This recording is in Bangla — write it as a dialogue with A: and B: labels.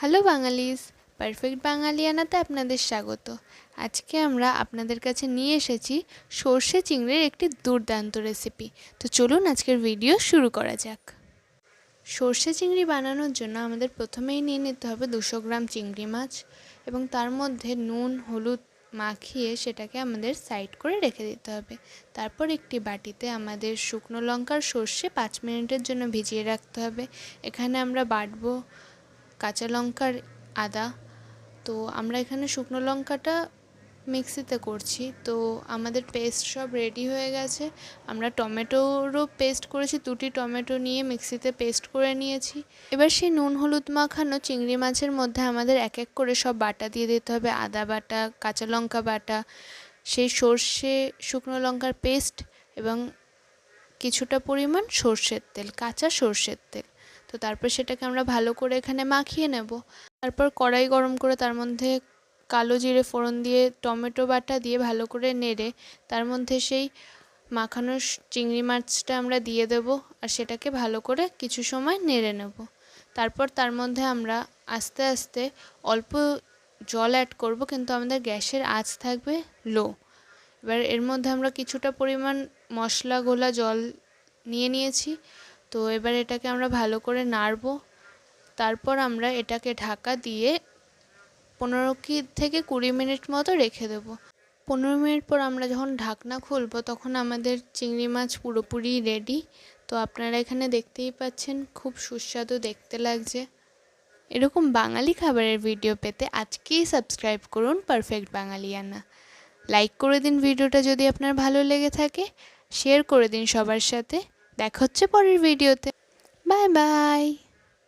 A: হ্যালো বাঙালিস, পারফেক্ট বাঙালিয়ানাতে আপনাদের স্বাগত। আজকে আমরা আপনাদের কাছে নিয়ে এসেছি সর্ষে চিংড়ির একটি দুর্দান্ত রেসিপি। তো চলুন আজকের ভিডিও শুরু করা যাক। সর্ষে চিংড়ি বানানোর জন্য আমাদের প্রথমেই নিয়ে নিতে হবে 200 গ্রাম চিংড়ি মাছ এবং তার মধ্যে নুন হলুদ মাখিয়ে সেটাকে আমাদের সাইড করে রেখে দিতে হবে। তারপর একটি বাটিতে আমাদের শুকনো লঙ্কার সর্ষে 5 মিনিটের জন্য ভিজিয়ে রাখতে হবে। এখানে আমরা বাটবো কাঁচা লঙ্কার আদা। তো আমরা এখানে শুকনো লঙ্কাটা মিক্সিতে করছি। তো আমাদের পেস্ট সব রেডি হয়ে গেছে। আমরা টমেটোরও পেস্ট করেছি, 2টি টমেটো নিয়ে মিক্সিতে পেস্ট করে নিয়েছি। এবার সেই নুন হলুদ মাখানো চিংড়ি মাছের মধ্যে আমাদের এক এক করে সব বাটা দিয়ে দিতে হবে। আদা বাটা, কাঁচা লঙ্কা বাটা, সেই সর্ষে শুকনো লঙ্কার পেস্ট এবং কিছুটা পরিমাণ সর্ষের তেল, কাঁচা সর্ষের তেল। তো তারপর সেটাকে আমরা ভালো করে এখানে মাখিয়ে নেব। তারপর কড়াই গরম করে তার মধ্যে কালো জিরে ফোড়ন দিয়ে টমেটো বাটা দিয়ে ভালো করে নেড়ে তার মধ্যে সেই মাখানো চিংড়ি মাছটা আমরা দিয়ে দেব আর সেটাকে ভালো করে কিছু সময় নেড়ে নেব। তারপর তার মধ্যে আমরা আস্তে আস্তে অল্প জল অ্যাড করব, কিন্তু আমাদের গ্যাসের আঁচ থাকবে লো। এবার এর মধ্যে আমরা কিছুটা পরিমাণ মশলা গোলা জল নিয়ে নিয়েছি। তো এবার এটাকে আমরা ভালো করে নাড়ব। তারপর আমরা এটাকে ঢাকা দিয়ে 15 থেকে 20 মিনিট মতো রেখে দেব। 15 মিনিট পর আমরা যখন ঢাকনা খুলব তখন আমাদের চিংড়ি মাছ পুরোপুরি রেডি। তো আপনারা এখানে দেখতেই পাচ্ছেন খুব সুস্বাদু দেখতে লাগছে। এরকম বাঙালি খাবারের ভিডিও পেতে আজকেই সাবস্ক্রাইব করুন পারফেক্ট বাঙালিয়ানা। লাইক করে দিন ভিডিওটা যদি আপনার ভালো লেগে থাকে, শেয়ার করে দিন সবার সাথে। দেখা হচ্ছে পরের ভিডিওতে। Bye bye.